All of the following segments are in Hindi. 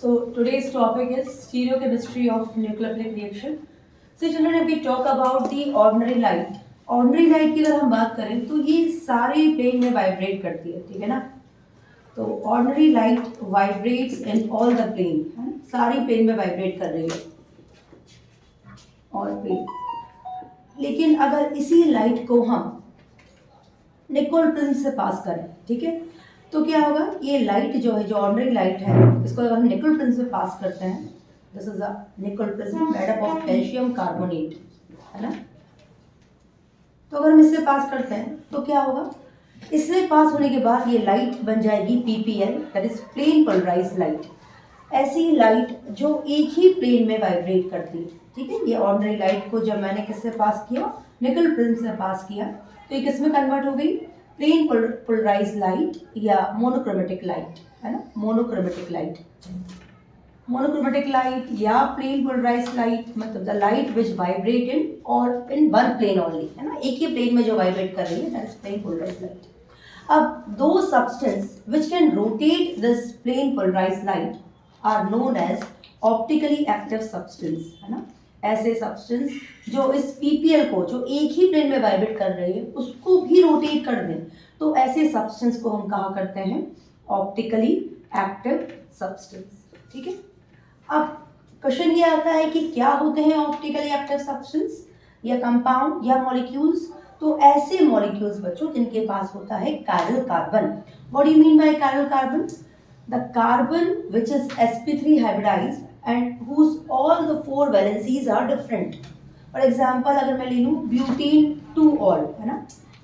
So today's topic is stereochemistry of nucleophilic reaction. So children, if we talk about the ordinary light, ordinary light की अगर हम बात करें तो ये सारे प्लेन में वाइब्रेट करती है, ठीक है ना। तो ordinary light vibrates in all the plane, है ना, सारी प्लेन में वाइब्रेट कर रही है ऑल प्लेन। लेकिन अगर इसी लाइट को हम निकोल प्रिज्म से पास करें, ठीक है, तो क्या होगा, ये लाइट जो है, जो ऑर्डिनरी लाइट है, इसको अगर हम निकोल प्रिज्म से पास करते हैं, this is a Nicol prism made up of calcium carbonate, है ना। तो अगर हम इससे पास करते हैं तो क्या होगा, इससे पास होने के बाद ये लाइट बन जाएगी PPL, that is plane polarised light. ऐसी लाइट जो एक ही प्लेन में वाइब्रेट करती है, ठीक है। ये ऑर्डिनरी लाइट को जब मैंने किससे पास किया, निकोल प्रिज्म से पास किया, तो ये किस में कन्वर्ट हो गई, प्लेन पोलराइज्ड लाइट या मोनोक्रोमेटिक लाइट, है ना। मोनोक्रोमेटिक लाइट, मोनोक्रोमेटिक लाइट या प्लेन पोलराइज्ड लाइट, मतलब द लाइट विच वाइब्रेट इन और इन वन प्लेन ओनली, है ना, एक ही प्लेन में जो वाइब्रेट कर रही है, that is plane polarised light. अब दो substance which can rotate this plane polarised light are known as optically active substance, है ना। ऐसे सब्सटेंस जो इस पीपीएल को, जो एक ही प्लेन में वाइब्रेट कर रही है, उसको भी रोटेट कर दें, तो ऐसे सब्सटेंस को हम कहा करते हैं ऑप्टिकली एक्टिव सब्सटेंस, ठीक है। अब क्वेश्चन ये आता है कि क्या होते हैं ऑप्टिकली एक्टिव सब्सटेंस या कंपाउंड या मॉलिक्यूल्स। तो ऐसे मॉलिक्यूल्स बच्चों जिनके पास होता है chiral carbon. What do you mean by chiral carbon? The carbon which is sp3 hybridized and whose all the four valencies are different. For example, अगर मैं ले लूँ ब्यूटेन 2-ऑल, है ना,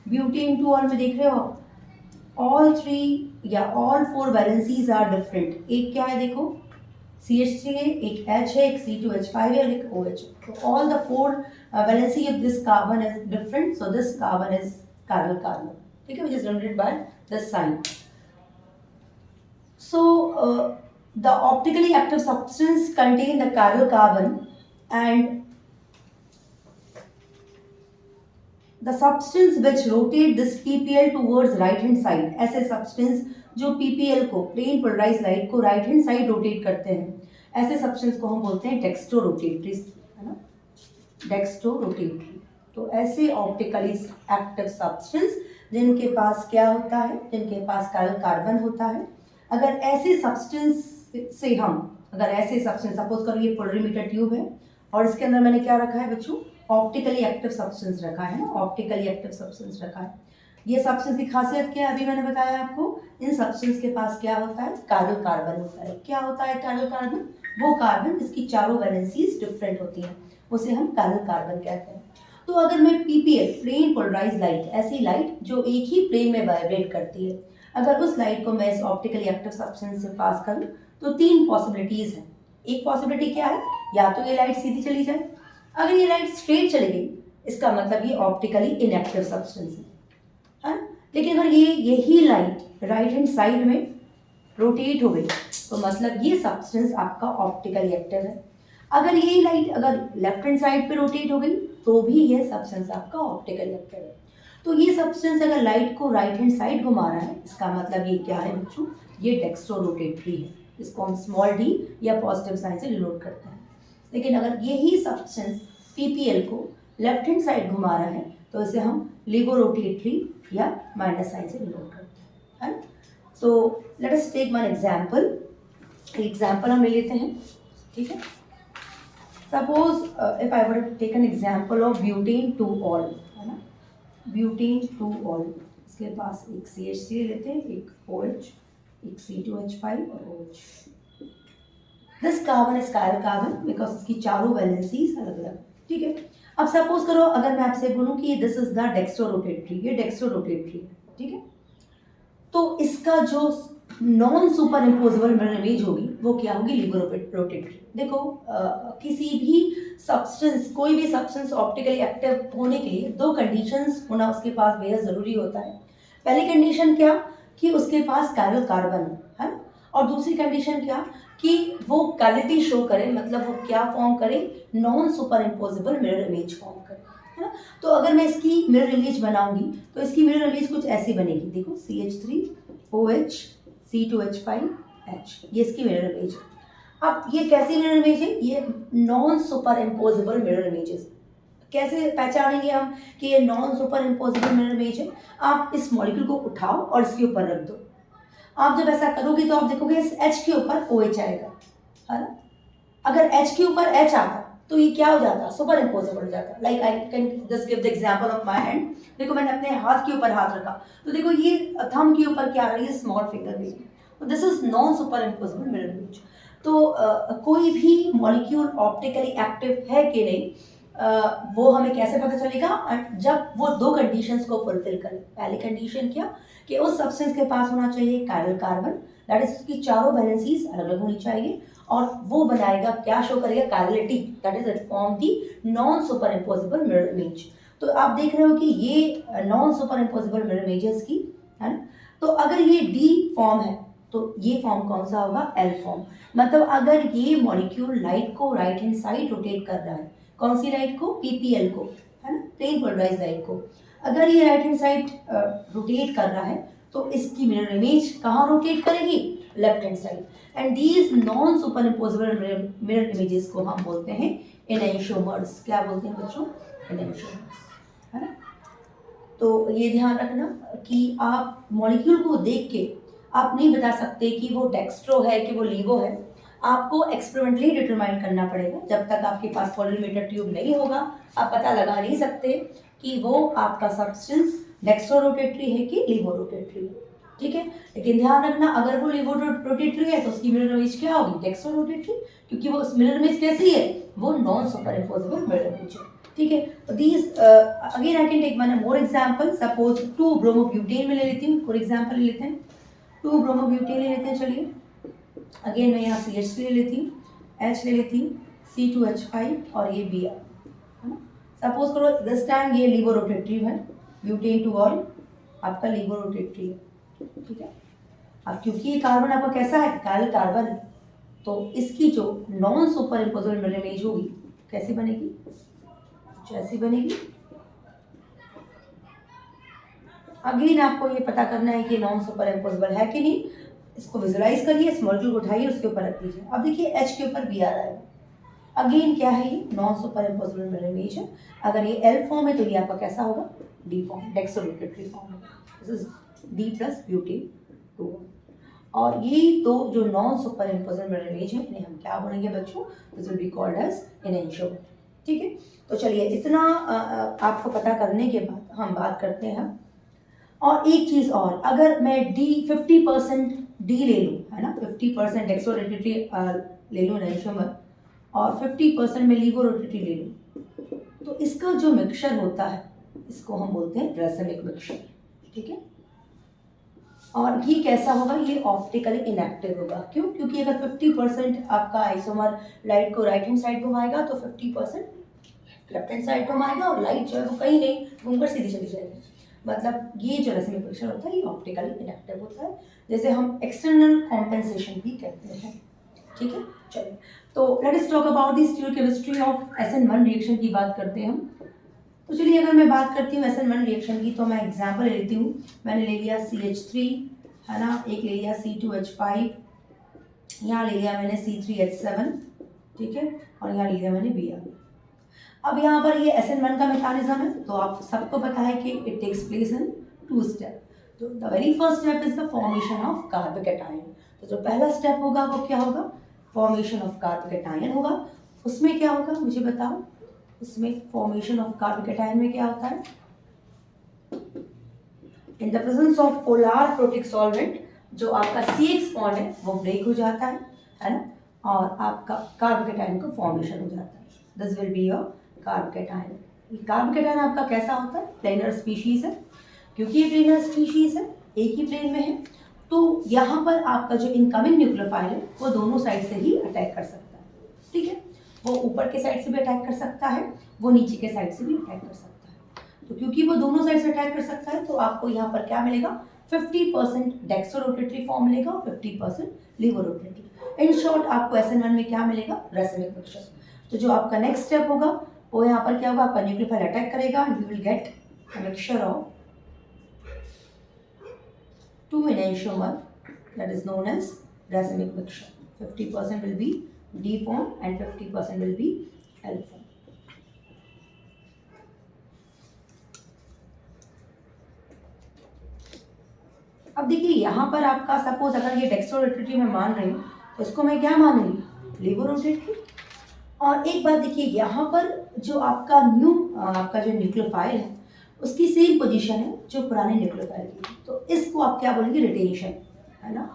ब्यूटेन 2-ऑल में देख रहे हो all three या all four valencies are different। एक क्या है देखो, CH3 है, एक H है, एक C2H5 है और एक OH। तो all the four valency of this carbon is different, so this carbon is chiral carbon, ठीक है, which is denoted by this sign. So the optically active substance contain the chiral carbon and the substance which rotate this PPL towards right hand side, ऐसे substance जो PPL को, प्लेन पोलराइज्ड लाइट को राइट हैंड साइड रोटेट करते हैं, ऐसे सब्सटेंस को हम बोलते हैं डेक्स्ट्रो रोटेटरी, है ना, डेक्स्ट्रो रोटेटरी। तो ऐसे ऑप्टिकली एक्टिव सब्सटेंस जिनके पास क्या होता है, जिनके पास chiral कार्बन होता है, अगर ऐसे सब्सटेंस से हम, अगर ऐसे सब्सटेंस, सपोज करो ये पोलरीमीटर ट्यूब है और इसके अंदर मैंने क्या रखा है बच्चों, ऑप्टिकली एक्टिव सब्सटेंस रखा है ना, ऑप्टिकली एक्टिव सब्सटेंस रखा है। ये सब्सटेंस की खासियत क्या है, अभी मैंने बताया आपको, इन सब्सटेंस के पास क्या होता है, कायरल कार्बन होता है। क्या होता है कायरल कार्बन? वो कार्बन जिसकी चारों वैलेंसीज डिफरेंट होती हैं, उसे हम कायरल कार्बन कहते हैं। तो अगर मैं पीपीएल, प्लेन पोलराइज्ड लाइट, ऐसी लाइट जो एक ही प्लेन में वाइब्रेट करती है, अगर उस लाइट को मैं इस ऑप्टिकली एक्टिव सब्सटेंस से पास करूं, तो तीन पॉसिबिलिटीज हैं। एक पॉसिबिलिटी क्या है, या तो ये लाइट सीधी चली जाए, अगर ये लाइट स्ट्रेट चली गई इसका मतलब ये ऑप्टिकली इनएक्टिव सब्सटेंस है। लेकिन अगर ये यही लाइट राइट हैंड साइड में रोटेट हो गई तो मतलब ये सब्सटेंस आपका ऑप्टिकली एक्टिव है। अगर ये लाइट अगर लेफ्ट हैंड साइड पे रोटेट हो गई तो भी ये सब्सटेंस आपका ऑप्टिकली एक्टिव है। तो ये सब्सटेंस अगर लाइट को राइट हैंड साइड घुमा रहा है, इसका मतलब ये क्या है बच्चों, ये डेक्स्ट्रो रोटेटरी है। इसको हम स्मॉल डी या पॉजिटिव साइन से डिनोट करते हैं। लेकिन अगर यही सब्सटेंस पीपीएल को लेफ्ट हैंड साइड घुमा रहा है तो इसे हम लिवो रोटेटरी या माइनस साइन से डिनोट करते हैं, है ना। तो let us take one example. Example हम ले लेते हैं, ठीक है। Suppose if I would take an example of butane 2-ऑल, है ना, ब्यूटेन 2-ऑल, इसके पास एक CH3 लेते हैं, एक OH, एक C2H5 और OH। This carbon is chiral carbon because इसकी चारों वैलेंसीज अलग अलग, ठीक है। अब सपोज करो अगर मैं आपसे बोलूं कि this is the dextro rotatory, ये डेक्स्ट्रो रोटेटरी है, ठीक है, तो इसका जो non super imposable mirror image होगी वो क्या होगी, लिबो रोटेटरी। देखो किसी भी सब्सटेंस, कोई भी सब्सटेंस ऑप्टिकली एक्टिव होने के लिए दो कंडीशंस होना उसके पास बेहद ज़रूरी होता है। पहली कंडीशन क्या, कि उसके पास कायरल कार्बन है ना, और दूसरी कंडीशन क्या, कि वो क्वालिटी शो करे, मतलब वो क्या फॉर्म करे, non super imposable mirror image form करे, है ना। तो अगर मैं इसकी मिरर इमेज बनाऊंगी तो इसकी मिरर इमेज कुछ ऐसी बनेगी, देखो CH3 OH C2H5H, ये इसकी मिरर इमेज है। अब ये कैसी मिरर इमेज है? ये non super imposable mirror images. कैसे पहचानेंगे हम कि ये non super imposable mirror image है? आप इस मॉलिक्यूल को उठाओ और इसके ऊपर रख दो। आप जब ऐसा करोगे तो आप देखोगे इस H के ऊपर OH आएगा, है ना? अगर H के ऊपर H आता तो ये क्या हो जाता? सुपर इम्पोजेबल हो जाता। Like I can just give the example of my hand. देखो मैंने अपने हाथ के ऊपर हाथ रखा, तो देखो ये थंब के ऊपर क्या आ रही है? स्मॉल फिंगर भी। तो this is non super imposable mirror image. तो कोई भी मॉलिक्यूल ऑप्टिकली एक्टिव है कि नहीं, वो हमें कैसे पता चलेगा? जब वो दो कंडीशंस को फुलफिल करे। पहली कंडीशन क्या? कि उस सब्सटेंस के पास होना चाहिए कायरल कार्बन, दैट इज उसकी चारों वैलेंसीज अलग अलग होनी चाहिए, और वो बनाएगा क्या? शो करेगा chirality, that is it form the non super imposable mirror image. तो आप देख रहे हो कि ये non super imposable mirror images की, है ना? तो अगर ये डी फॉर्म है तो ये फॉर्म कौन सा होगा? L form. मतलब अगर ये मॉलिक्यूल लाइट को राइट हैंड साइड रोटेट कर रहा है, कौन सी लाइट को? पीपीएल को, है ना? प्लेन पोलराइज्ड लाइट को। अगर ये राइट हैंड साइड रोटेट कर रहा है तो इसकी मिरर इमेज कहाँ रोटेट करेगी? Left hand side. And these non super imposable mirror images को हम बोलते हैं एनेंशियोमर्स। क्या बोलते हैं बच्चों? एनेंशियोमर्स, है ना? तो ये ध्यान रखना कि आप मॉलिक्यूल को देख के आप नहीं बता सकते कि वो डेक्स्ट्रो है कि वो लीवो है। आपको एक्सपेरिमेंटली डिटरमाइन करना पड़ेगा। जब तक आपके पास पोलरीमीटर ट्यूब नहीं होगा आप पता लगा नहीं सकते कि वो आपका सब्सटेंस डेक्स्ट्रो रोटेटरी है कि लीवो रोटेटरी है। ठीक है, लेकिन ध्यान रखना अगर वो लीवो रोटेटरी है तो उसकी मिरर इमेज क्या होगी? डेक्स्ट्रो रोटेटरी, क्योंकि वो मिरर इमेज कैसी है? वो non super imposable mirror image है। ठीक है, तो these again I can take one more example. Suppose 2 bromobutane में ले लेती हूँ, फॉर एग्जांपल ले लेते हैं 2 ब्रोमोब्यूटेन ले लेते हैं। चलिए अगेन मैं यहाँ CH3 ले लेती हूँ, H ले लेती हूँ, C2H5 और ये Br, है ना? सपोज करो दिस टाइम ये लीवो रोटेटरी है, ब्यूटेन टू ऑल आपका लीवो रोटेटरी है। ठीक है, अब क्योंकि ये कार्बन आपका कैसा है? कायल कार्बन, तो इसकी जो non super imposable mirror image होगी कैसी बनेगी? ऐसी बनेगी। अगेन आपको ये पता करना है कि नॉन सुपर इम्पोजेबल है कि नहीं। इसको विजुलाइज करिए, इस मॉलिक्यूल को उठाइए, उसके ऊपर रख दीजिए। अब देखिए H के ऊपर Br आएगा। अगेन क्या है? ये non super imposable mirror image है। अगर ये L फॉर्म है तो ये आपका कैसा होगा? D फॉर्म, डेक्सोरोटेटरी फॉर्म है। This is D plus butane 2। और ये दो जो non super imposable mirror image है इन्हें हम क्या बोलेंगे बच्चों? This will be called as enantiomer. ठीक है, तो चलिए इतना आपको पता करने के बाद हम बात करते हैं। और एक चीज़ और, अगर मैं डी 50% डी ले लूँ, है ना, 50% डेक्सोरोटेटरी ले लूँ एनेंशियोमर और 50% मैं लीवोरोटेटरी ले लूँ, तो इसका जो मिक्सचर होता है इसको हम बोलते हैं रेसिमिक मिक्सचर। ठीक है, और ये कैसा होगा? ये ऑप्टिकली इनएक्टिव होगा। क्यों? क्योंकि अगर 50% आपका आइसोमर लाइट को राइट हैंड साइड घुमाएगा तो 50% लेफ्ट हैंड साइड घुमाएगा, और लाइट जो है वो कहीं नहीं घूमकर सीधी चली जाएगी। मतलब ये जो रेसिमिक मिक्सचर होता है ये ऑप्टिकली इनएक्टिव होता है, जैसे हम एक्सटर्नल कॉम्पेंसेशन भी कहते हैं। ठीक है, चलिए तो let us talk about the stereochemistry of SN1 reaction की बात करते हैं हम। तो चलिए अगर मैं बात करती हूँ SN1 रिएक्शन की तो मैं एग्जाम्पल ले लेती हूँ। मैंने ले लिया CH3, है ना, एक ले लिया C2H5, यहाँ ले लिया मैंने C3H7, ठीक है, और यहाँ ले लिया मैंने Br। अब यहाँ पर ये SN1 का मैकेनिज्म है तो आप सबको पता है कि it takes place in 2 step. तो the very first step is the formation of carbocation. तो जो पहला स्टेप होगा वो क्या होगा? फॉर्मेशन ऑफ कार्बोकैटायन होगा। उसमें क्या होगा मुझे बताओ? उसमें फॉर्मेशन ऑफ कार्बोकैटायन में क्या होता है? इन the presence of polar protic solvent जो आपका CX बॉन्ड है वो ब्रेक हो जाता है ना, और आपका कार्बोकैटायन का फॉर्मेशन हो जाता है। This will be your carbocation. ये कार्बोकैटायन आपका कैसा होता है? प्लेनर स्पीशीज है। क्योंकि ये प्लेनर स्पीशीज है, एक ही प्लेन में है, तो यहाँ पर आपका जो इनकमिंग न्यूक्लियोफाइल है वो दोनों साइड से ही अटैक कर सकता है। ठीक है, वो ऊपर के साइड से भी अटैक कर सकता है, वो नीचे के साइड से भी अटैक कर सकता है। तो क्योंकि वो दोनों साइड से अटैक कर सकता है तो आपको यहाँ पर क्या मिलेगा? 50% डेक्सोरोटेटरी फॉर्म मिलेगा और 50% लीवोरोटेटरी। इन शॉर्ट आपको SN1 में क्या मिलेगा? Racemic mixture. तो जो आपका नेक्स्ट स्टेप होगा वो यहाँ पर क्या होगा? आपका न्यूक्लियोफाइल अटैक करेगा and you will get a mixture of 2 enantiomer that is known as racemic mixture. 50% will be D form and 50% will be L form. अब देखिए यहाँ पर आपका सपोज अगर ये डेक्स्ट्रोरोटेटरी में मान रही हूँ तो इसको मैं क्या मानूंगी, लेवोरोटेटरी। और एक बात देखिए यहाँ पर जो आपका आपका जो न्यूक्लियोफाइल है उसकी सेम पोजीशन है जो पुराने न्यूक्लियोफाइल की, तो इसको आप क्या बोलेंगे, रिटेंशन, है ना।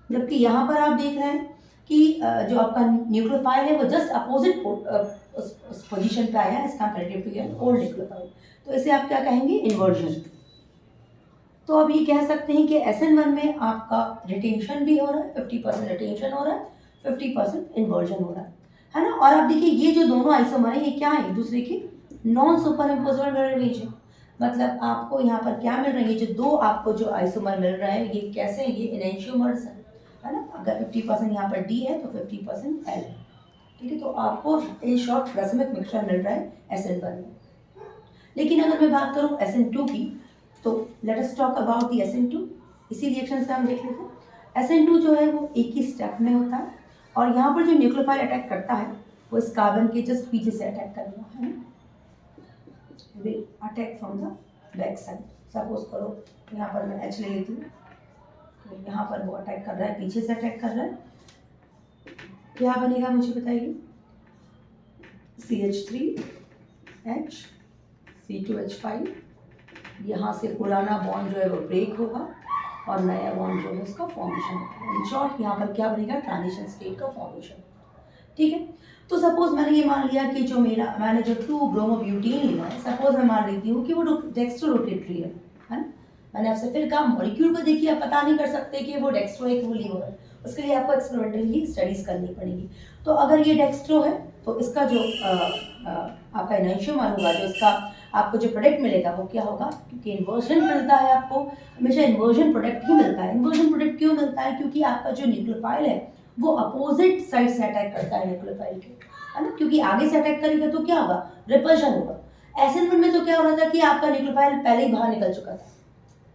जबकि यहाँ पर आप देख रहे हैं कि जो आपका न्यूक्लियोफाइल है वो जस्ट अपोजिट उस पोजीशन पे आया है as comparative to old nucleophile, तो इसे आप क्या कहेंगे, इन्वर्जन। तो अब ये कह सकते हैं कि SN1 में आपका रिटेंशन भी हो रहा है, 50% रिटेंशन हो रहा है, 50% इन्वर्जन हो रहा है ना। और आप देखिए ये जो दोनों आइसोमर हैं ये क्या है, एक दूसरे की non super imposable mirror image है। मतलब आपको यहाँ पर क्या मिल रहा है, ये जो दो आपको जो आइसोमर मिल रहा है ये कैसे हैं, ये एनेंशियोमर्स है ना। अगर 50% यहाँ पर D है तो 50% L है, ठीक है। तो आपको इन शॉर्ट रस्मिक मिक्सचर मिल रहा है SN1 में। लेकिन अगर मैं बात करूँ SN2 की, तो let us talk about the SN2। इसी रिएक्शन से हम देख लेते हैं। SN2 जो है वो एक ही स्टेप में होता है और यहाँ पर जो न्यूक्लियोफाइल अटैक करता है वो इस कार्बन के जस्ट पीछे से अटैक करेगा, है ना। Will attack from the back side. Suppose करो यहाँ पर मैं H ले लेती हूँ, तो यहाँ पर वो अटैक कर रहा है, पीछे से अटैक कर रहा है। क्या बनेगा मुझे बताइए, CH3H C2H5, यहाँ से पुराना बॉन्ड जो है वो ब्रेक होगा और नया बॉन्ड जो है उसका फॉर्मेशन होगा। इन शॉर्ट यहाँ पर क्या बनेगा, ट्रांजिशन स्टेट का फॉर्मेशन, ठीक है। तो सपोज मैंने ये मान लिया कि जो मैंने जो 2-ब्रोमोब्यूटेन लिया है, सपोज मैं मान लेती हूँ कि वो डेक्स्ट्रोरोटेटरी है ना। मैंने आपसे फिर कहा मॉलिक्यूल को देखिए, आप पता नहीं कर सकते कि वो डेक्स्ट्रो है कि वो लीवो है, उसके लिए आपको एक्सपेरिमेंटली स्टडीज करनी पड़ेगी। तो अगर ये डेक्स्ट्रो है तो इसका जो आपका एनेंशियोमर होगा, जो इसका आपको जो प्रोडक्ट मिलेगा वो क्या होगा, क्योंकि इन्वर्जन मिलता है आपको हमेशा इन्वर्जन प्रोडक्ट ही मिलता है। इन्वर्जन प्रोडक्ट क्यों मिलता है, क्योंकि आपका जो न्यूक्लियोफाइल है वो अपोजिट साइड से अटैक करता है न्यूक्लियोफाइल के, है ना। क्योंकि आगे से अटैक करेगा तो क्या होगा, रिपल्शन होगा। SN1 में तो क्या हो रहा था कि आपका न्यूक्लियोफाइल पहले ही बाहर निकल चुका था,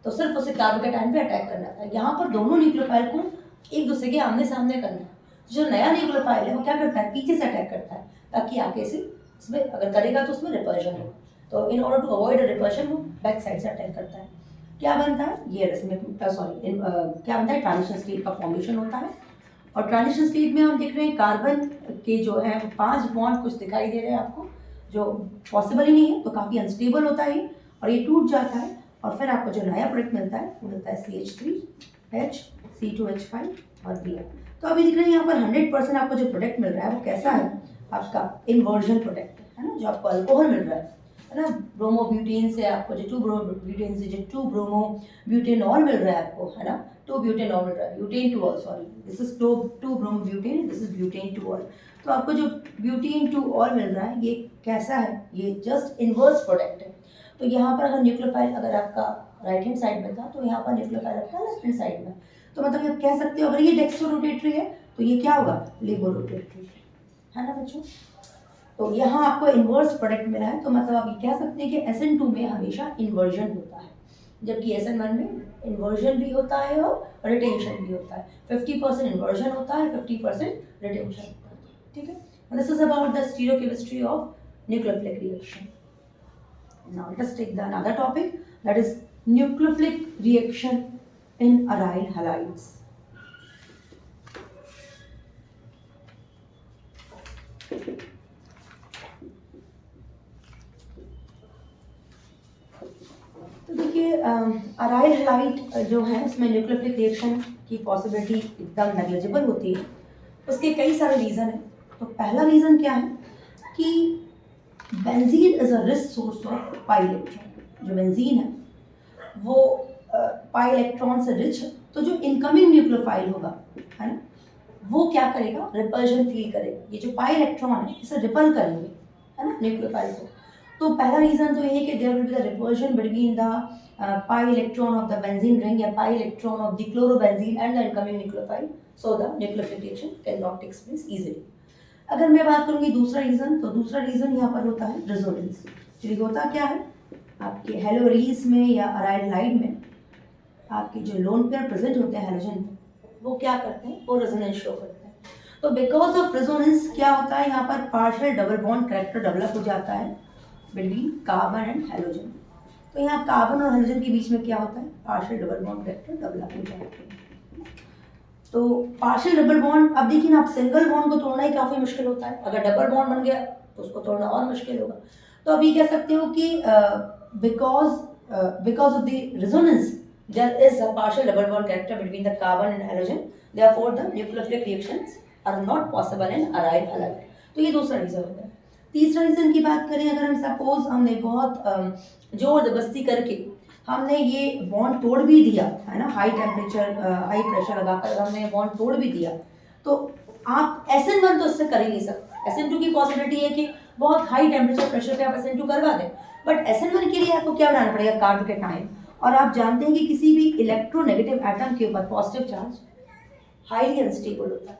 तो सिर्फ उसे कार्बोकेटाइन पे अटैक करना था। यहाँ पर दोनों न्यूक्लियोफाइल को एक दूसरे के आमने सामने करना है। जो नया न्यूक्लियोफाइल है वो क्या करता है, पीछे से अटैक करता है ताकि आगे से इसमें अगर करेगा तो उसमें रिपल्शन होगा। तो in order to avoid repulsion वो बैक साइड से अटैक करता है। क्या बनता है, ये क्या बनता है, ट्रांजिशन स्टेट का फॉर्मेशन होता है। और ट्रांजिशन स्टेट में हम देख रहे हैं कार्बन के जो है 5 बॉन्ड कुछ दिखाई दे रहे हैं आपको, जो पॉसिबल ही नहीं है, तो काफ़ी अनस्टेबल होता है और ये टूट जाता है और फिर आपको जो नया प्रोडक्ट मिलता है वो मिलता है CH3H C2H5 और Br। तो अभी दिख रहे हैं यहाँ पर 100% आपको जो प्रोडक्ट मिल रहा है वो कैसा है, आपका इन्वर्जन प्रोडक्ट है ना। जो आपको अल्कोहल मिल रहा है ना, ब्रोमोब्यूटेन से आपको जो 2-ब्रोमोब्यूटेन से जो 2-ब्रोमोब्यूटेनॉल मिल रहा है आपको, है ना, 2-ब्यूटेनॉल मिल रहा है, butane 2 ol, sorry, this is 2-ब्रोमोब्यूटेन, दिस इज ब्यूटेन 2 ऑल। तो आपको जो ब्यूटेन 2 ऑल मिल रहा है ये कैसा है, ये जस्ट इन्वर्स प्रोडक्ट है। तो यहाँ पर अगर न्यूक्लियोफाइल अगर आपका राइट हैंड साइड में था तो यहाँ पर न्यूक्लियोफाइल आपका लेफ्ट हैंड साइड में, तो मतलब आप कह सकते हो अगर ये डेक्स्ट्रोरोटेटरी है तो ये क्या होगा, लेवोरोटेटरी, है ना बच्चों। तो यहाँ आपको इन्वर्स प्रोडक्ट मिला है, तो मतलब आप ये कह सकते हैं कि SN2 में हमेशा इन्वर्जन होता है, जबकि SN1 में इन्वर्जन भी होता है और रिटेंशन भी होता है। 50% इन्वर्जन होता है, 50% रिटेंशन होता है, ठीक है। This is about the stereochemistry of nucleophilic reaction. Now let us take the another topic, that is nucleophilic reaction in aryl halides. तो देखिए अराइल हलाइड जो है उसमें न्यूक्लियोफिलिक रिएक्शन की पॉसिबिलिटी एकदम नेग्लिजिबल होती है। उसके कई सारे रीज़न हैं। तो पहला रीज़न क्या है कि benzene is a rich source of pi electron. जो बेंजीन है वो पाई इलेक्ट्रॉन से रिच है, तो जो इनकमिंग न्यूक्लियोफाइल होगा, है ना, वो क्या करेगा, रिपल्शन फील करेगा। ये जो पाई इलेक्ट्रॉन है इसे रिपल करेंगे, है ना, न्यूक्लियोफाइल को। तो पहला रीजन तो ये है कि there will be the repulsion between the pi electron of the benzene ring या pi electron of the chlorobenzene and the incoming nucleophile, so the nucleophilic reaction can not take place easily. अगर मैं बात करूंगी दूसरा रीजन, तो दूसरा रीजन यहाँ पर होता है रेजोनेंस। चलिए होता क्या है, आपके हेलोरीज में या अराइल हलाइड में आपके जो लोन पेयर प्रेजेंट होते हैं हेलोजन में, वो क्या करते हैं, वो रेजोनेंस शो करते हैं। तो बिकॉज ऑफ रेजोनेंस क्या होता है, यहाँ पर partial double bond character develop हो जाता है बिटवीन कार्बन एंड हेलोजन। तो यहाँ कार्बन और हेलोजन के बीच में क्या होता है, partial double bond character develop हो जाता है। तो पार्शियल डबल बॉन्ड, अब देखिए ना, आप सिंगल बॉन्ड को तोड़ना ही काफी मुश्किल होता है, अगर डबल बॉन्ड बन गया तो उसको तोड़ना और मुश्किल होगा। तो अभी कह सकते हो कि because of the resonance there is a partial double bond character between the carbon and halogen, therefore the nucleophilic reactions are not possible in aryl halide। तो ये दूसरा रीजन हो गया। तीसरा रीजन की बात करें, अगर हम सपोज हमने बहुत जोर जबरदस्ती करके हमने ये बॉन्ड तोड़ भी दिया है ना, हाई टेम्परेचर हाई प्रेशर लगाकर हमने बॉन्ड तोड़ भी दिया, तो आप SN1 तो इससे कर ही नहीं सकते। SN2 की पॉसिबिलिटी है कि बहुत हाई टेम्परेचर प्रेशर पे आप SN2 करवा दें, बट SN1 के लिए आपको क्या बनाना पड़ेगा, कार्ब के टाइम। और आप जानते हैं कि किसी भी इलेक्ट्रोनेगेटिव एटम के ऊपर पॉजिटिव चार्ज हाईली अनस्टेबल होता है।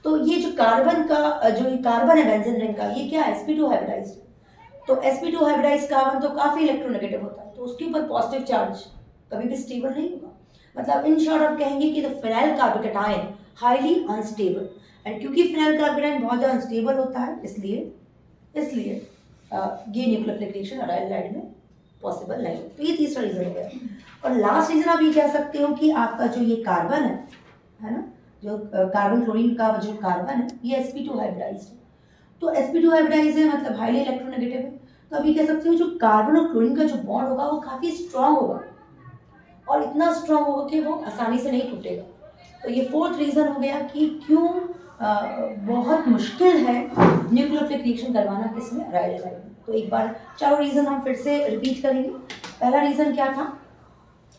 तो ये जो कार्बन का जो ये कार्बन है बेंजीन रिंग का, ये क्या है, sp2 हाइब्रिडाइज्ड। तो sp2 हाइब्रिडाइज्ड कार्बन तो काफी इलेक्ट्रोनेगेटिव होता है, तो उसके ऊपर पॉजिटिव चार्ज कभी भी स्टेबल नहीं होगा। मतलब इन शॉर्ट आप कहेंगे कि the phenyl carbocation highly unstable, and क्योंकि फिनाइल कार्बोकेटायन बहुत ज्यादा अनस्टेबल होता है, इसलिए ये न्यूक्लियोफिलिक रिएक्शन अराइल हाइलाइड में पॉसिबल नहीं। तो ये तीसरा रीजन हो गया। और लास्ट रीजन आप ये कह सकते हो कि आपका जो ये कार्बन है ना, जो कार्बन क्लोरीन का जो कार्बन है, ये sp2 हाइब्रिडाइज्ड है। तो sp2 हाइब्रिडाइज्ड है मतलब हाईली इलेक्ट्रोनेगेटिव है। तो अभी कह सकते हो जो कार्बन और क्लोरीन का जो बॉन्ड होगा वो काफी स्ट्रांग होगा, और इतना स्ट्रांग होगा कि वो आसानी से नहीं टूटेगा। तो ये फोर्थ रीजन हो गया कि क्यों बहुत मुश्किल है न्यूक्लियोफिलिक रिएक्शन करवाना किसमें, अराइल हाइलाइड में। तो एक बार चारों रीजन हम फिर से रिपीट करेंगे। पहला रीजन क्या था,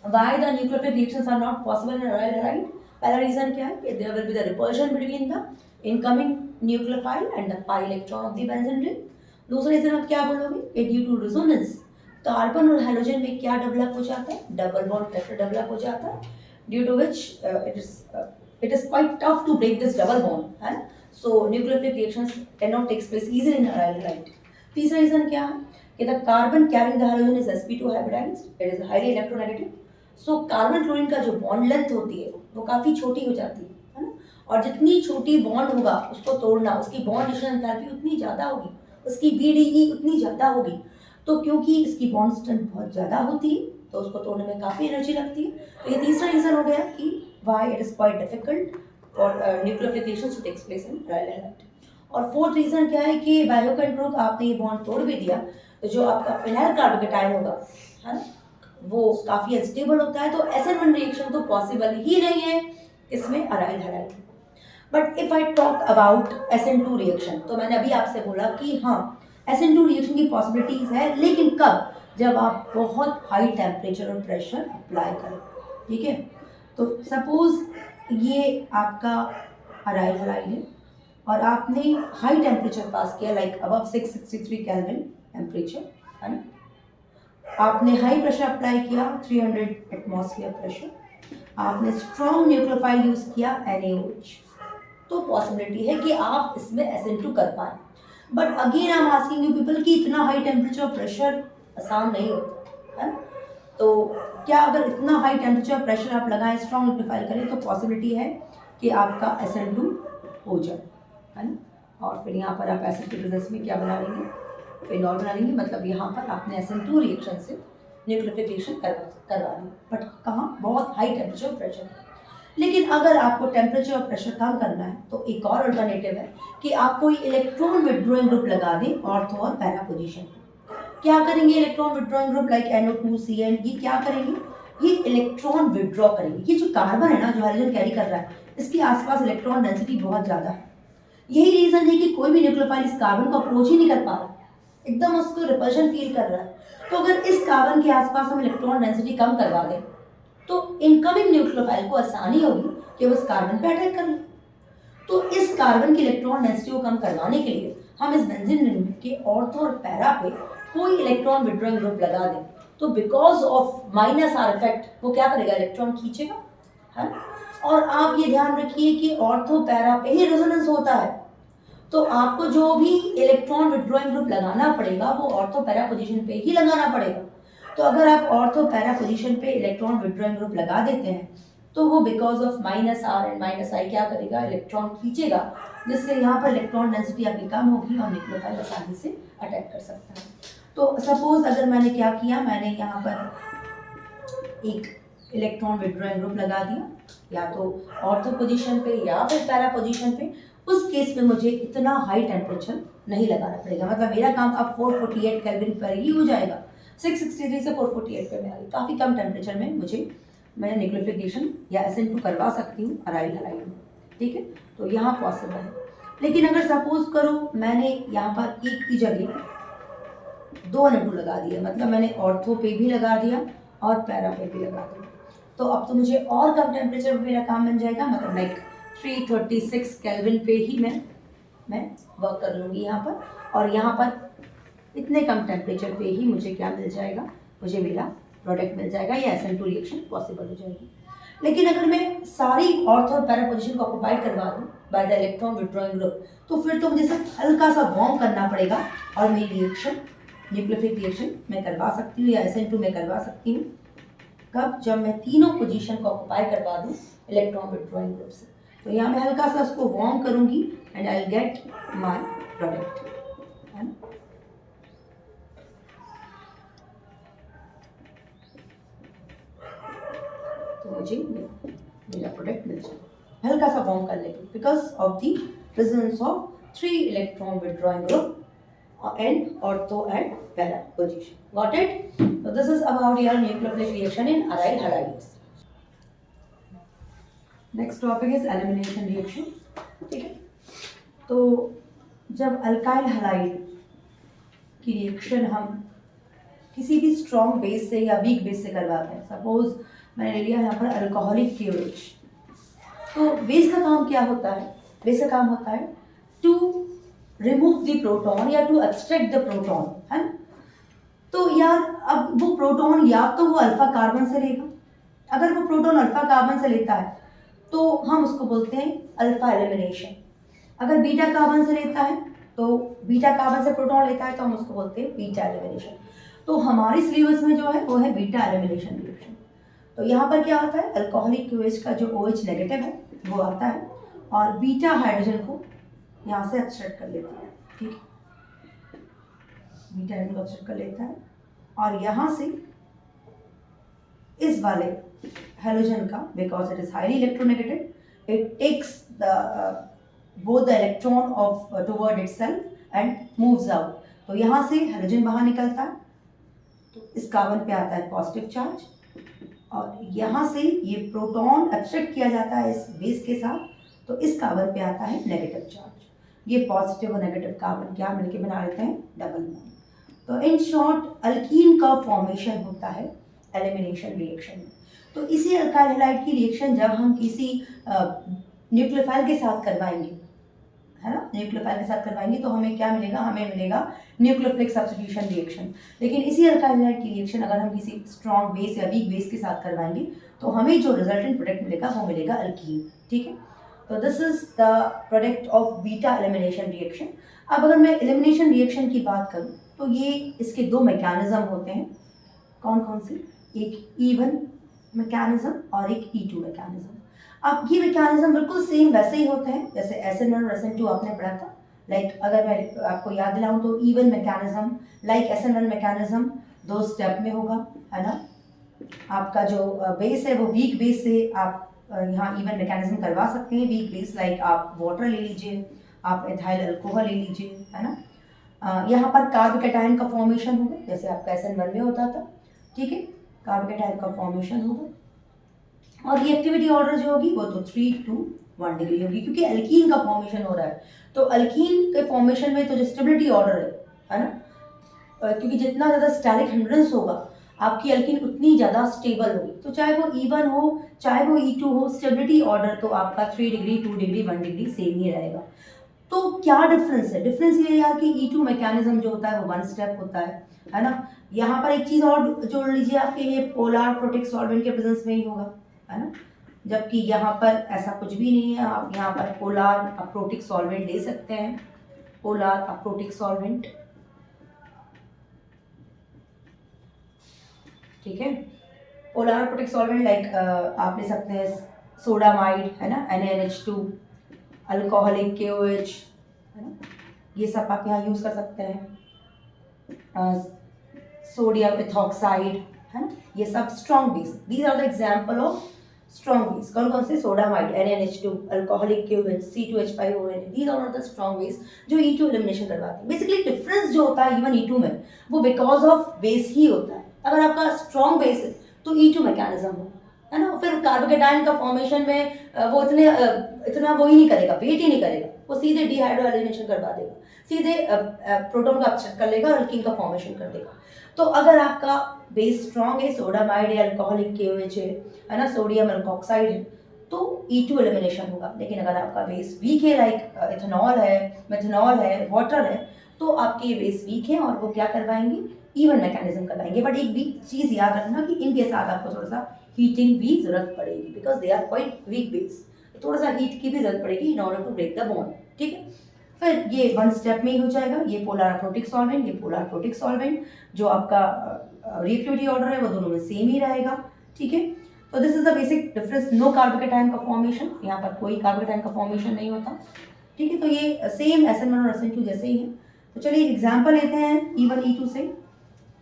why the nucleophilic reactions are not possible in aryl halide. पहला रीजन क्या है कि there will be the repulsion between the incoming nucleophile and the pi electron of the benzene ring. दूसरा रीजन आप क्या बोलोगे, ड्यू टू रेजोनेंस कार्बन और हेलोजन में क्या डेवलप हो जाता है, डबल बॉन्ड कैरेक्टर डेवलप हो जाता है, due to which it is quite tough to break this double bond, है ना। So nucleophilic reactions cannot take place easily in aryl halide। तीसरा रीजन क्या है कि the carbon carrying the halogen is sp2 hybridized, it is highly electronegative। So carbon chlorine का जो बॉन्ड लेंथ होती है वो काफी छोटी हो जाती है ना, और जितनी छोटी बॉन्ड होगा उसको तोड़ना, उसकी बॉन्ड डिस्ट्रीब्यूशन एंथैल्पी उतनी ज्यादा होगी, उसकी BDE उतनी ज्यादा होगी। तो क्योंकि इसकी बॉन्ड स्ट्रेंथ बहुत ज्यादा होती है तो उसको तोड़ने में काफी एनर्जी लगती है। तो ये तीसरा रीजन हो गया कि why it is quite difficult for nucleophilic reactions to take place in aryl halide। और फोर्थ रीजन क्या है कि बायोकेंट्रोक आपने ये बॉन्ड तोड़ भी दिया तो जो आपका फिनाइल कार्बोकेटायन होगा, है ना, वो काफी अनस्टेबल होता है। तो SN1 रिएक्शन तो पॉसिबल ही नहीं है इसमें aryl halide. But if I talk about SN2 reaction, तो मैंने अभी आपसे बोला कि हाँ SN2 रिएक्शन की पॉसिबिलिटीज है, लेकिन कब, जब आप बहुत हाई टेम्परेचर और प्रेशर अप्लाई करें, ठीक है। तो सपोज ये आपका अराइल हाइलाइड है और आपने हाई टेम्परेचर पास किया, लाइक अबव 663 केल्विन टेम्परेचर, है ना, आपने हाई प्रेशर अप्लाई किया 300 एटमॉस्फेयर प्रेशर, आपने स्ट्रॉन्ग न्यूक्लियोफाइल यूज किया NaOH, तो पॉसिबिलिटी है कि आप इसमें SN2 कर पाए। But again I am asking you people कि इतना हाई टेम्परेचर प्रेशर आसान नहीं होता, है ना। तो क्या अगर इतना हाई टेम्परेचर प्रेशर आप लगाएं, स्ट्रॉन्ग न्यूक्लियोफाइल करें, तो पॉसिबिलिटी है कि आपका SN2 हो जाए, है ना। और फिर यहाँ पर आप एसिड के प्रेजेंस में क्या बना लेंगे, फिनॉल बना लेंगे, मतलब यहाँ पर आपने SN2 रिएक्शन से न्यूक्लियोफिलिक रिएक्शन करवा ली, बट कहाँ, बहुत हाई टेम्परेचर प्रेशर। लेकिन अगर आपको टेम्परेचर और प्रेशर कम करना है तो एक और अल्टरनेटिव है कि आप कोई इलेक्ट्रॉन विड्रॉइंग ग्रुप लगा दें ऑर्थो और पैरा पोजीशन। क्या करेंगे electron withdrawing group like NO2CN, ये क्या करेंगे, ये इलेक्ट्रॉन विड्रॉ करेंगे। ये जो कार्बन है ना, जो हाइड्रोजन कैरी कर रहा है, इसके आसपास इलेक्ट्रॉन डेंसिटी बहुत ज्यादा है। यही रीजन है कि कोई भी न्यूक्लियोफाइल इस कार्बन को अप्रोच ही नहीं कर पा रहा, एकदम उसको रिपल्शन फील कर रहा है। तो अगर इस कार्बन के आसपास हम इलेक्ट्रॉन डेंसिटी कम करवा दें तो इनकमिंग न्यूक्लियोफाइल को आसानी होगी कि वो इस कार्बन पे अटैक कर ले। तो इस कार्बन की इलेक्ट्रॉन डेंसिटी को कम करवाने के लिए हम इस बेंजीन रिंग के ऑर्थो और पैरा पे कोई इलेक्ट्रॉन विड्रॉइंग ग्रुप लगा दें, तो because of minus are effect वो क्या करेगा, इलेक्ट्रॉन खींचेगा, है ना। और आप ये ध्यान रखिए कि ऑर्थो पैरा पे ही रेजोनेंस होता है, तो आपको जो भी इलेक्ट्रॉन विड्रॉइंग ग्रुप लगाना पड़ेगा वो ऑर्थो पैरा पोजीशन पे ही लगाना पड़ेगा। तो अगर आप ऑर्थो पैरा पोजीशन पे इलेक्ट्रॉन विड्रॉइंग ग्रुप लगा देते हैं तो वो because of minus R and minus I क्या करेगा, इलेक्ट्रॉन खींचेगा, जिससे यहाँ पर इलेक्ट्रॉन डेंसिटी आपकी कम होगी और न्यूक्लियोफाइल आसानी से अटैक कर सकता है। तो सपोज अगर मैंने क्या किया, मैंने यहाँ पर एक इलेक्ट्रॉन विड्रॉइंग ग्रुप लगा दिया, या तो ऑर्थो पोजीशन पे या फिर पैरा पोजीशन पे, उस केस में मुझे इतना हाई टेम्परेचर नहीं लगाना पड़ेगा, मतलब मेरा काम अब 448 केल्विन पर ही हो जाएगा। 663 से 448 पे मैं आई, काफ़ी कम टेम्परेचर में मैं न्यूक्लियोफिकेशन या SN2 करवा सकती हूँ अराइल हलाइड में, ठीक है। तो यहाँ पॉसिबल है। लेकिन अगर सपोज करो मैंने यहाँ पर एक की जगह 2 NO2 लगा दिया, मतलब मैंने ऑर्थो पे भी लगा दिया और पैरा पे भी लगा दिया, तो अब तो मुझे और कम टेम्परेचर पे मेरा काम बन जाएगा, मतलब लाइक 336 केल्विन पे ही मैं वर्क कर लूँगी यहाँ पर, और यहाँ पर इतने कम टेम्परेचर पे ही मुझे क्या मिल जाएगा, मुझे मेरा प्रोडक्ट मिल जाएगा, या SN2 रिएक्शन पॉसिबल हो जाएगी। लेकिन अगर मैं सारी ऑर्थो और पैरा पोजीशन को ऑक्युपाइड करवा दूँ by the electron withdrawing group, तो फिर तो मुझे सिर्फ हल्का सा वार्म करना पड़ेगा और मेरी रिएक्शन, न्यूक्लियोफिलिक रिएक्शन मैं करवा सकती हूँ या SN2 में करवा सकती हूँ। कब? जब मैं तीनों पोजीशन को ऑक्युपाई करवा दूँ इलेक्ट्रॉन विड्रॉइंग ग्रुप से। तो यहाँ मैं हल्का सा उसको वार्म करूँगी and I will get my product, है ना। तो मुझे मेरा प्रोडक्ट मिल जाएगा हल्का सा वार्म करने पे, because of the presence of 3 electron withdrawing group and ortho and para position. Got it? So this is about your nucleophilic reaction in aryl halides. Next topic is elimination reaction. ठीक है, तो जब अल्काइल हलाइड की रिएक्शन हम किसी भी स्ट्रॉन्ग बेस से या वीक बेस से करवाते हैं, सपोज मैंने ले लिया यहाँ पर अल्कोहलिक क्यूरेज, तो बेस का काम क्या होता है? बेस का काम होता है टू रिमूव द प्रोटॉन या टू एक्सट्रैक्ट द प्रोटॉन, है ना। तो यार अब वो प्रोटॉन या तो वो अल्फा कार्बन से लेगा, अगर वो प्रोटॉन अल्फा कार्बन से लेता है तो हम उसको बोलते हैं अल्फा एलिमिनेशन, अगर बीटा कार्बन से लेता है तो बीटा कार्बन से प्रोटॉन लेता है तो हम उसको बोलते हैं बीटा एलिमिनेशन। तो हमारी सिलेबस में जो है वो है बीटा एलिमिनेशन रिएक्शन। तो यहाँ पर क्या होता है, अल्कोहलिक क्यूएच का जो OH नेगेटिव है वो आता है और बीटा हाइड्रोजन को यहाँ से एक्सट्रैक्ट कर लेता है, ठीक है, बीटा हाइड्रोजन को एक्सट्रैक्ट कर लेता है और यहाँ से इस वाले हेलोजन का, because it is highly electronegative, it takes the both the electron of toward itself and moves out. तो यहाँ से हेलोजन बाहर निकलता है, तो इस कार्बन पे आता है पॉजिटिव चार्ज और यहाँ से ये प्रोटॉन एक्सट्रैक्ट किया जाता है इस बेस के साथ, तो इस कार्बन पे आता है नेगेटिव चार्ज। ये पॉजिटिव और नेगेटिव कार्बन क्या मिलके बना लेते हैं, डबल बॉन्ड। तो इन शॉर्ट अल्कीन का फॉर्मेशन होता है एलिमिनेशन रिएक्शन में। तो इसी अल्काइल हैलाइड की रिएक्शन जब हम किसी न्यूक्लियोफाइल के साथ करवाएंगे, है ना, न्यूक्लियोफाइल के साथ करवाएंगे तो हमें क्या मिलेगा, हमें मिलेगा न्यूक्लियोफिलिक सब्स्टिट्यूशन रिएक्शन। लेकिन इसी अल्काइल हैलाइड की रिएक्शन अगर हम किसी स्ट्रॉन्ग बेस या वीक बेस के साथ करवाएंगे तो हमें जो रिजल्टेंट प्रोडक्ट मिलेगा वो मिलेगा अल्कीन, ठीक है। तो this is the product of beta elimination reaction. अब अगर मैं एलिमिनेशन रिएक्शन की बात करूँ तो ये इसके 2 मैकेनिज्म होते हैं, कौन कौन से, एक E1 मैकेनिज्म और एक E2 मैकेनिज्म। अब ये मैकेनिज्म बिल्कुल सेम वैसे ही होते हैं जैसे SN1 और SN2 आपने पढ़ा था। लाइक अगर मैं आपको याद दिलाऊं तो E1 mechanism like SN1 mechanism 2 step में होगा, है ना। आपका जो बेस है वो वीक बेस से आप यहाँ E1 मैकेनिज्म करवा सकते हैं। वीक बेस लाइक आप वाटर ले लीजिए, आप एथाइल अल्कोहल ले लीजिए, है ना। यहाँ पर कार्बोकैटायन का फॉर्मेशन होगा जैसे आपका SN1 में होता था, ठीक है, कार्बोकैटायन का फॉर्मेशन होगा और रिएक्टिविटी ऑर्डर जो होगी वो तो 3 to 1 डिग्री होगी क्योंकि अल्कीन का फॉर्मेशन हो रहा है। तो अल्कीन के फॉर्मेशन में तो जो स्टेबिलिटी ऑर्डर है ना, क्योंकि जितना ज़्यादा स्टेरिक हिंड्रेंस होगा आपकी अल्कीन उतनी ज़्यादा स्टेबल होगी। तो चाहे वो E1 हो चाहे वो E2 हो, स्टेबिलिटी ऑर्डर तो आपका 3 डिग्री 2 डिग्री 1 डिग्री सेम ही रहेगा। तो क्या डिफरेंस है, डिफरेंस ये यार कि E2 मैकेनिज्म जो होता है वो 1 स्टेप होता है ना। यहाँ पर एक चीज़ और जोड़ लीजिए आपके, ये पोलर प्रोटिक सॉल्वेंट के प्रेजेंस में ही होगा, है ना, जबकि यहाँ पर ऐसा कुछ भी नहीं है। आप यहाँ पर पोलर अप्रोटिक सॉल्वेंट ले सकते हैं, पोलर अप्रोटिक सॉल्वेंट, ठीक है। पोलर प्रोटिक सॉल्वेंट लाइक आप ले सकते हैं सोडामाइड, है ना, NaNH2, अल्कोहलिक KOH, है ना, ये सब आप यहाँ यूज़ कर सकते हैं। सोडियम इथॉक्साइड, है ना, ये सब strong base. These are the example of strong base. कौन कौन से? Sodamide, NaNH2, alcoholic KOH, C2H5ONA, these are the strong base जो E2 एलिमिनेशन करवाते हैं। बेसिकली डिफरेंस जो होता है इवन E2 में, वो बिकॉज ऑफ बेस ही होता है। अगर आपका स्ट्रॉन्ग बेस है तो E2 मैकेनिज्म हो, है ना, फिर कार्बोकेटाइन का फॉर्मेशन में वो इतना वो ही नहीं करेगा, वेट ही नहीं करेगा, वो सीधे डिहाइड्रो एलिमिनेशन करवा देगा, सीधे प्रोटॉन का अपसेट कर लेगा और अल्कीन का फॉर्मेशन कर देगा। तो अगर आपका बेस स्ट्रॉन्ग है, सोडामाइड है, अल्कोहलिक KOH है ना, सोडियम अल्कोक्साइड है, तो E2 एलिमिनेशन होगा। लेकिन अगर आपका बेस वीक है, लाइक इथेनॉल है, मेथनॉल है, वाटर है, तो आपके ये बेस वीक है और वो क्या करवाएंगे? इवन मैकेनिज्म करवाएंगे। बट एक भी चीज़ याद रखना कि इनके साथ आपको थोड़ा सा हीटिंग भी जरूरत पड़ेगी, because they are quite weak base, थोड़ा सा हीट की भी जरूरत पड़ेगी in order to break the bond. ठीक है, फिर ये वन स्टेप में ही हो जाएगा। ये पोलर प्रोटिक सॉल्वेंट, ये पोलर प्रोटिक सॉल्वेंट, जो आपका रिएक्टिविटी ऑर्डर है वो दोनों में सेम ही रहेगा। ठीक है, तो this is the basic difference. No carbocation का फॉर्मेशन, यहाँ पर कोई कार्बोकेटाइन का फॉर्मेशन नहीं होता। ठीक है, तो ये सेम SN1 और SN2 जैसे ही है। तो चलिए एग्जाम्पल लेते हैं E1 E2 से।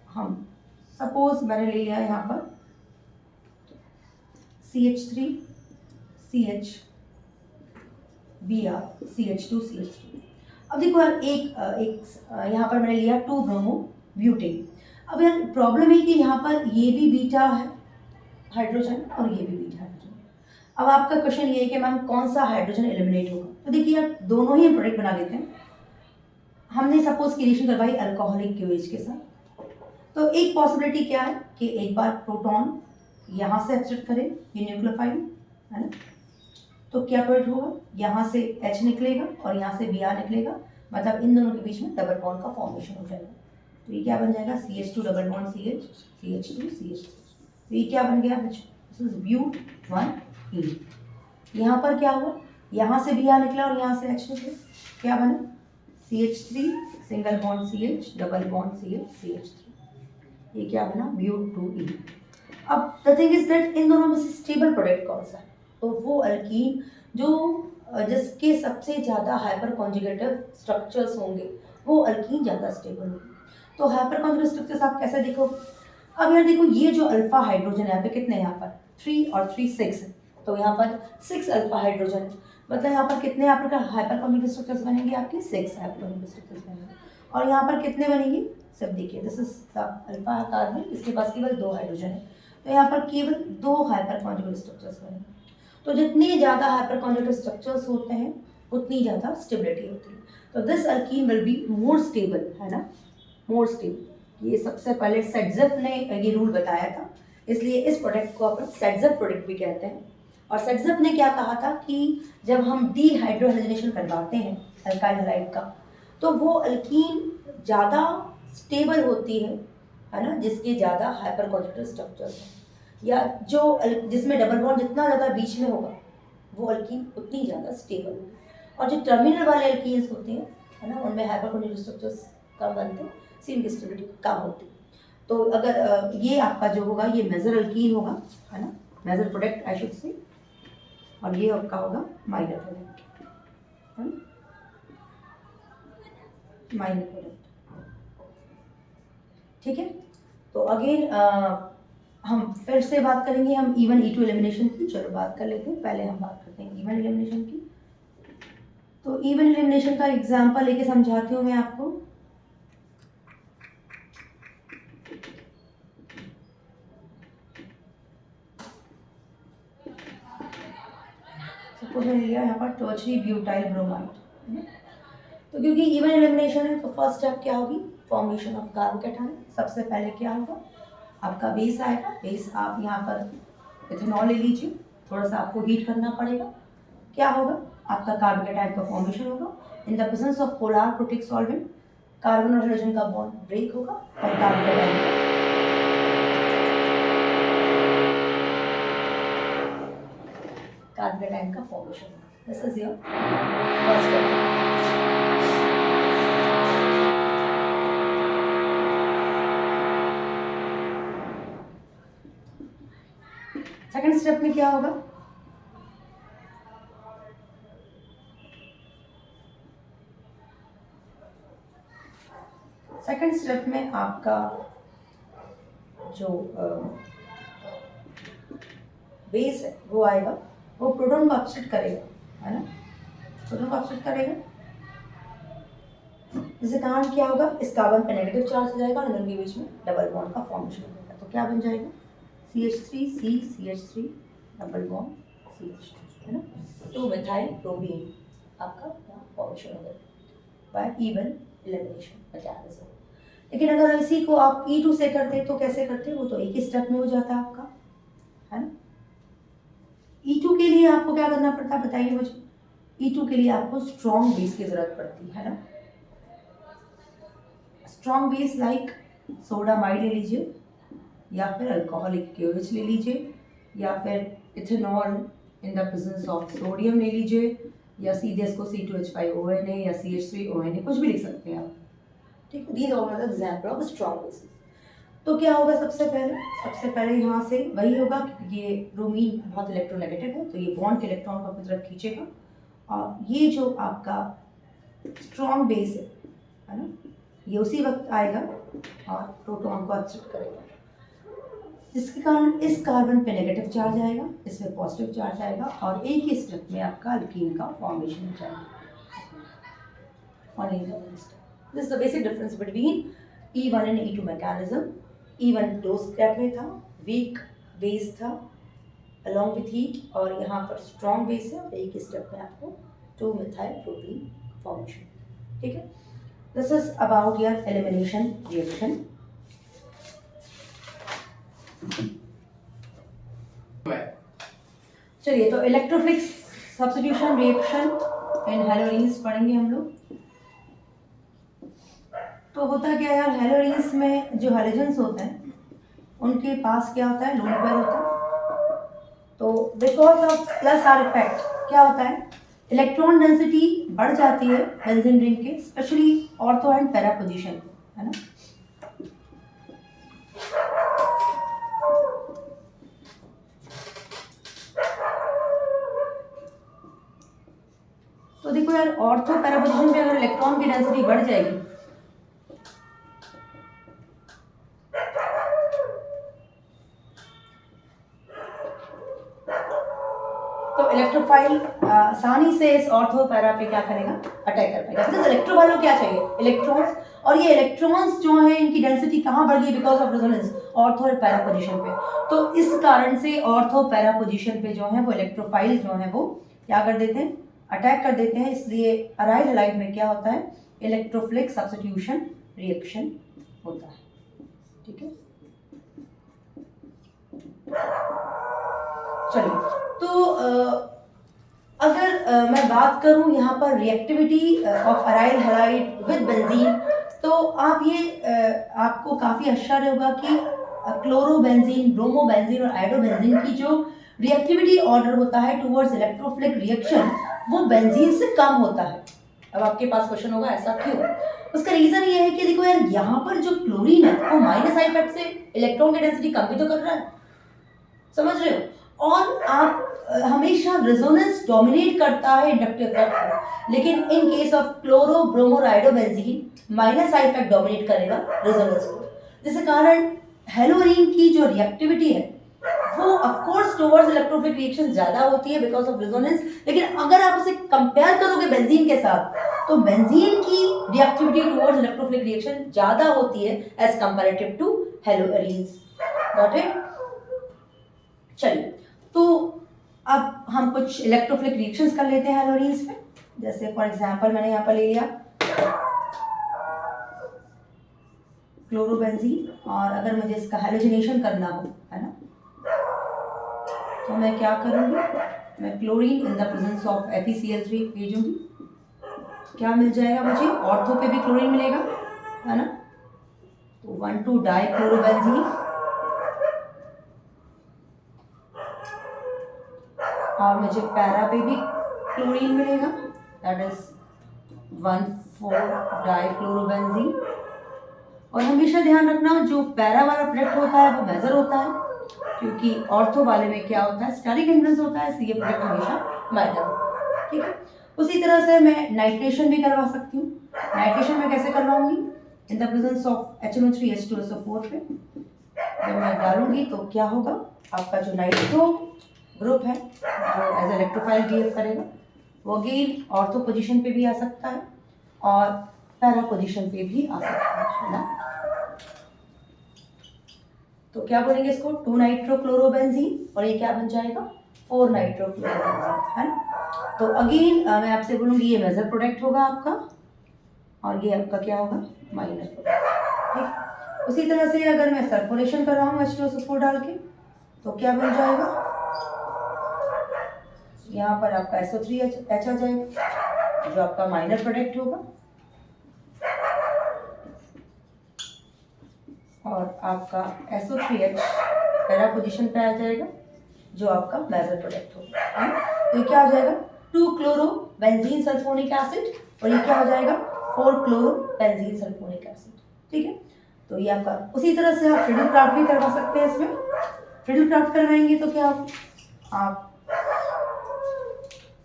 हम सपोज मैंने ले लिया यहाँ पर CH3 CH Br CH2 CH2। अब देखो यार, एक यहाँ पर मैंने लिया 2 ब्रोमो ब्यूटेन। अब यार प्रॉब्लम है कि यहाँ पर ये भी बीटा है हाइड्रोजन और ये भी बीटा हाइड्रोजन। अब आपका क्वेश्चन ये है कि मैम कौन सा हाइड्रोजन एलिमिनेट होगा? तो देखिए यार, दोनों ही प्रोडक्ट बना लेते हैं। हमने सपोज की रिएक्शन करवाई अल्कोहलिक KOH के साथ, तो एक पॉसिबिलिटी क्या है कि एक बार प्रोटॉन यहाँ से एक्सेप्ट करे, ये न्यूक्लियोफाइल है ना, तो क्या प्रोडक्ट होगा? यहाँ से H निकलेगा और यहाँ से Br निकलेगा, मतलब इन दोनों के बीच में डबल बॉन्ड का फॉर्मेशन हो जाएगा। तो ये क्या बन जाएगा? CH2 double bond CH, CH2 CH। तो ये क्या बन गया बच्चों? This is but 1E। यहाँ पर क्या हुआ? यहाँ से Br निकला और यहाँ से H निकला, क्या बना? CH3 single bond CH double bond CH CH3। ये क्या बना? But 2E। अब द थिंग इज दैट इन दोनों में से स्टेबल प्रोडक्ट कौन सा है? तो वो अल्कीन जो जिसके सबसे ज़्यादा हाइपर कॉन्जुगेटिव स्ट्रक्चर्स होंगे, वो अल्कीन ज़्यादा स्टेबल होंगे। तो हाइपर कॉन्जुगेटिव स्ट्रक्चर्स आप कैसे देखो? अब यार देखो, ये जो अल्फा हाइड्रोजन है यहाँ पे कितने, यहाँ पर 3 और 3 6 है, तो यहाँ पर 6 अल्फा हाइड्रोजन है, मतलब यहाँ पर कितने आपके हाइपर कॉन्जुगेटिव स्ट्रक्चर्स बनेंगे? आपके 6 हाइपर कॉन्जुगेटिव स्ट्रक्चर्स बनेंगे। और यहाँ पर कितने बनेंगे? सब देखिए, this is the alpha carbon, इसके पास केवल 2 हाइड्रोजन है, तो यहाँ पर केवल 2 हाइपर कॉन्जुगेटिव स्ट्रक्चर्स बनेंगे। तो जितने ज़्यादा हाइपर कॉन्जुगेटिव स्ट्रक्चर्स होते हैं उतनी ज़्यादा स्टेबिलिटी होती है। तो this alkyne will be more stable, है ना, मोर स्टेबल। ये सबसे पहले सेट्जेफ ने ये रूल बताया था, इसलिए इस प्रोडक्ट को अपन सेट्जेफ प्रोडक्ट भी कहते हैं। और सेट्जेफ ने क्या कहा था कि जब हम डीहाइड्रोजनेशन करवाते हैं अल्काइल हैलाइड का, तो वो अल्कीन ज़्यादा स्टेबल होती है ना, जिसके ज़्यादा हाइपर कॉन्जुगेटिव स्ट्रक्चर्स हैं, या जो जिसमें डबल बॉन्ड जितना ज़्यादा बीच में होगा वो अल्कीन उतनी ज़्यादा स्टेबल होगी। और जो टर्मिनल वाले अल्कीन्स होते हैं, है ना, उनमें हाइपर कॉन्जुगेटिव स्ट्रक्चर्स कम बनते हैं, इसलिए उनकी स्टेबिलिटी कम होती है। तो अगर ये आपका जो होगा ये मेजर अल्कीन होगा, है ना, major product I should say, और ये आपका होगा माइनर प्रोडक्ट, है ना, माइनर प्रोडक्ट। ठीक है, तो अगेन हम फिर से बात करेंगे हम E1 E2 एलिमिनेशन की। चलो बात कर लेते हैं, पहले हम बात करते हैं E1 एलिमिनेशन की। तो E1 एलिमिनेशन का एग्जांपल लेके समझाती हूँ मैं आपको। सपोज मैंने लिया यहाँ पर टर्शरी ब्यूटाइल ब्रोमाइड, तो क्योंकि E1 एलिमिनेशन है तो फर्स्ट स्टेप क्या होगी? Formation of carbocation. सबसे पहले क्या होगा? आपका बेस आएगा। बेस आप यहाँ पर इथेनॉल ले लीजिए, थोड़ा सा आपको हीट करना पड़ेगा। क्या होगा? आपका कार्बोकेटाइन का फॉर्मेशन होगा। इन the presence of polar protic solvent carbon और हाइड्रोजन का बॉन्ड ब्रेक होगा और कार्बोकेटाइन का फॉर्मेशन होगा। This is your first step. Step में क्या होगा, सेकंड स्टेप में आपका जो बेस है वो आएगा, वो प्रोटॉन को अपसेट करेगा, है ना, प्रोटॉन को अपसेट करेगा, जिसके कारण क्या होगा, इस कार्बन पे नेगेटिव चार्ज हो जाएगा और इनके बीच में डबल बॉन्ड का फॉर्मेशन हो जाएगा। तो क्या बन जाएगा, CH3 डबल बॉन्ड CH, है ना, 2 मिथाइल प्रोपीन आपका यहाँ फॉर्मेशन हो जाएगा बाय इवन एलिमिनेशन मैकेनिज्म। लेकिन अगर इसी को आप E2 से करते तो कैसे करते, वो तो एक ही स्टेप में हो जाता है आपका, है ना। E2 के लिए आपको क्या करना पड़ता है बताइए मुझे, E2 के लिए आपको स्ट्रॉन्ग बेस की जरूरत पड़ती है ना, स्ट्रॉन्ग बेस लाइक सोडामाइड ले लीजिए, या फिर अल्कोहलिक क्योरिच ले लीजिए, या फिर ethanol in the presence of sodium ले लीजिए, या सीधे इसको C2H5ONA या CH3ONA कुछ भी लिख सकते हैं आप, ठीक है। These are the example of strong bases. तो क्या होगा, सबसे पहले यहाँ से वही होगा, क्योंकि ये ब्रोमीन बहुत इलेक्ट्रोनेगेटिव है तो ये बॉन्ड के इलेक्ट्रॉन को अपनी तरफ खींचेगा, और ये जो आपका स्ट्रॉन्ग बेस है ना, ये उसी वक्त आएगा और प्रोटॉन को एक्सेप्ट करेगा, जिसके कारण इस कार्बन पे नेगेटिव चार्ज आएगा, इसमें पॉजिटिव चार्ज आएगा, और एक ही स्टेप में आपका अल्कीन का फॉर्मेशन हो जाएगा। This is the basic difference between E1 and E2 mechanism. E1 दो स्टेप में था, वीक बेस था अलॉन्ग विथ हीट, और यहाँ पर स्ट्रॉन्ग बेस है और एक ही स्टेप में आपको 2 मिथाइल प्रोटीन फॉर्मेशन, ठीक है। This is about your elimination reaction. चलिए, तो electrophilic substitution reaction in halogens पढ़ेंगे हम लोग। तो होता क्या यार, हैलोजेंस में जो हैलोजेंस होते हैं उनके पास क्या होता है, लोन पेयर होता है। तो because of plus are effect क्या होता है, इलेक्ट्रॉन डेंसिटी बढ़ जाती है बेंजीन रिंग के, specially ortho and para position, है ना। तो देखो यार, ऑर्थो पैरा पोजीशन पे अगर इलेक्ट्रॉन की डेंसिटी बढ़ जाएगी तो इलेक्ट्रोफाइल आसानी से इस ऑर्थो पैरा पे क्या करेगा, अटैक कर पाएगा। बिकॉज इलेक्ट्रोफाइल को क्या चाहिए, इलेक्ट्रॉन्स, और ये इलेक्ट्रॉन्स जो है इनकी डेंसिटी कहाँ बढ़ गई, बिकॉज ऑफ रेजोनेंस ऑर्थो और पैरा पोजीशन पे। तो इस कारण से ऑर्थो पैरा पोजीशन पे जो है वो इलेक्ट्रोफाइल जो है वो क्या कर देते हैं, अटैक कर देते हैं। इसलिए अराइल हैलाइड में क्या होता है, इलेक्ट्रोफिलिक सब्स्टिट्यूशन रिएक्शन होता है, ठीक है। चलिए, तो अगर मैं बात करूं यहाँ पर reactivity of aryl halide with benzene, तो आप ये आपको काफ़ी आश्चर्य होगा कि क्लोरोबेंजीन, ब्रोमोबेंजीन और आयोडोबेंजीन की जो रिएक्टिविटी ऑर्डर होता है टुवर्ड्स इलेक्ट्रोफिलिक रिएक्शन वो बेंजीन से कम होता है। अब आपके पास क्वेश्चन होगा ऐसा क्यों? उसका रीजन ये है कि देखो यार, यहाँ पर जो क्लोरीन है वो माइनस आई इफेक्ट से इलेक्ट्रॉन की डेंसिटी कम भी तो कर रहा है, समझ रहे हो। और आप हमेशा रेजोनेंस डोमिनेट करता है इंडक्टिव इफेक्ट को, लेकिन in case of chloro bromo iodobenzene minus I effect dominate करेगा रेजोनेंस को, जिसके कारण हेलोरीन की जो रिएक्टिविटी है वो of course towards electrophilic reaction ज्यादा होती है बिकॉज ऑफ रेजोनेंस। लेकिन अगर आप उसे कंपेयर करोगे बेंजीन के साथ, तो बेंजीन की रिएक्टिविटी टुवर्ड्स इलेक्ट्रोफिलिक रिएक्शन ज्यादा होती है as comparative to haloarenes. Got it? चलिए, तो अब हम कुछ इलेक्ट्रोफिलिक रिएक्शंस कर लेते हैं हेलोरीन्स में। जैसे फॉर एग्जांपल मैंने यहाँ पर ले लिया क्लोरोबेंजीन, और अगर मुझे इसका हैलोजिनेशन करना हो, है ना, तो मैं क्या करूँगी, मैं chlorine in the presence of FeCl3 भेजूंगी। क्या मिल जाएगा मुझे, ऑर्थो पे भी क्लोरीन मिलेगा, है ना, तो 1,2 डाइक्लोरोबेंजीन, और मुझे पैरा पे भी क्लोरीन मिलेगा, दैट इज 1,4 डाइक्लोरोबेंजीन। और हमेशा ध्यान रखना, जो पैरा वाला प्रोडक्ट होता है वो मेजर होता है क्योंकि ऑर्थो वाले में क्या होता है, स्टेरिक हिंड्रेंस होता है, इसलिए प्रोडक्ट हमेशा माइनर होता है। ठीक है, उसी तरह से मैं नाइट्रेशन भी करवा सकती हूँ। नाइट्रेशन में कैसे करवाऊंगी, in the presence of HNO3H2SO4 पे जब मैं डालूंगी तो क्या होगा, आपका जो नाइट्रो ग्रुप है जो एज इलेक्ट्रोफाइल बिहेव करेगा वो अगेन ऑर्थो पोजीशन पे भी आ सकता है और पैरा पोजीशन पे भी आ सकता है ना। तो क्या बोलेंगे इसको, 2 नाइट्रोक्लोरोबेंजीन और ये क्या बन जाएगा, 4 नाइट्रोक्लोरोबेंजीन, है ना। तो अगेन मैं आपसे बोलूँगी ये मेजर प्रोडक्ट होगा आपका और ये आपका क्या होगा, माइनर प्रोडक्ट। ठीक, उसी तरह से अगर मैं सल्फोनेशन कर रहा हूँ H2SO4 डाल के तो क्या बन जाएगा, यहाँ पर आपका SO3H आ जाएगा जो आपका माइनर प्रोडक्ट होगा और आपका SO3H पैरा पोजीशन पे आ जाएगा जो आपका मेजर प्रोडक्ट होगा, है ना। तो ये क्या हो जाएगा, 2 क्लोरो बेंजीन सल्फोनिक एसिड और ये क्या हो जाएगा, 4 क्लोरो बेंजीन सल्फोनिक एसिड। ठीक है, तो ये आपका, उसी तरह से आप फ्रिडल क्राफ्ट भी करवा सकते हैं। इसमें फ्रिडल क्राफ्ट करवाएंगे तो क्या आप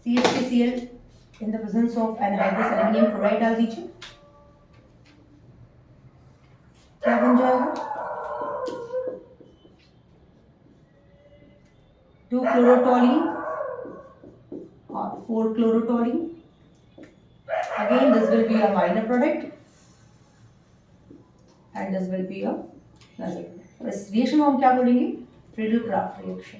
CH3Cl in the presence of anhydrous aluminium chloride डाल दीजिए, क्या बन जाएगा, 2 क्लोरोटोलीन और 4 क्लोरोटोलीन। Again this will be a minor product and this will be a major product। इस रिएक्शन को हम क्या बोलेंगे, फ्रिडल क्राफ्ट रिएक्शन।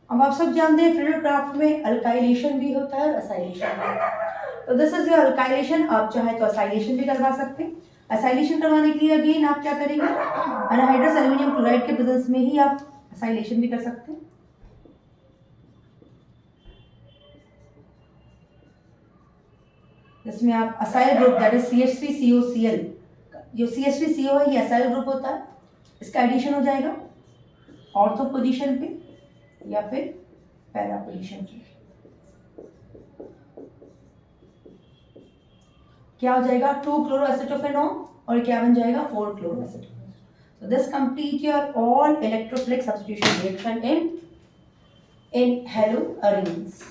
अब आप सब जानते हैं फ्रिडल क्राफ्ट में अल्काइलेशन भी होता है और असाइलेशन भी होता है। तो दिस इज योर अल्काइलेशन, आप चाहे तो असाइलेशन भी करवा सकते हैं। असाइलेशन करवाने के लिए अगेन आप क्या करेंगे, एनहाइड्रस एल्युमिनियम क्लोराइड के प्रेजेंस में ही आप असाइलेशन भी कर सकते हैं। जिसमें आप acyl group that is CH3COCl, जो CH3CO है ये असाइल ग्रुप होता है, इसका एडिशन हो जाएगा ऑर्थो पोजीशन पे या फिर पैरा पोजीशन पे, क्या हो जाएगा, 2 क्लोरोएसिटोफेनॉल और क्या बन जाएगा, 4 क्लोरोएसिटोफेनॉल। So this complete your all electrophilic substitution reaction in haloarenes।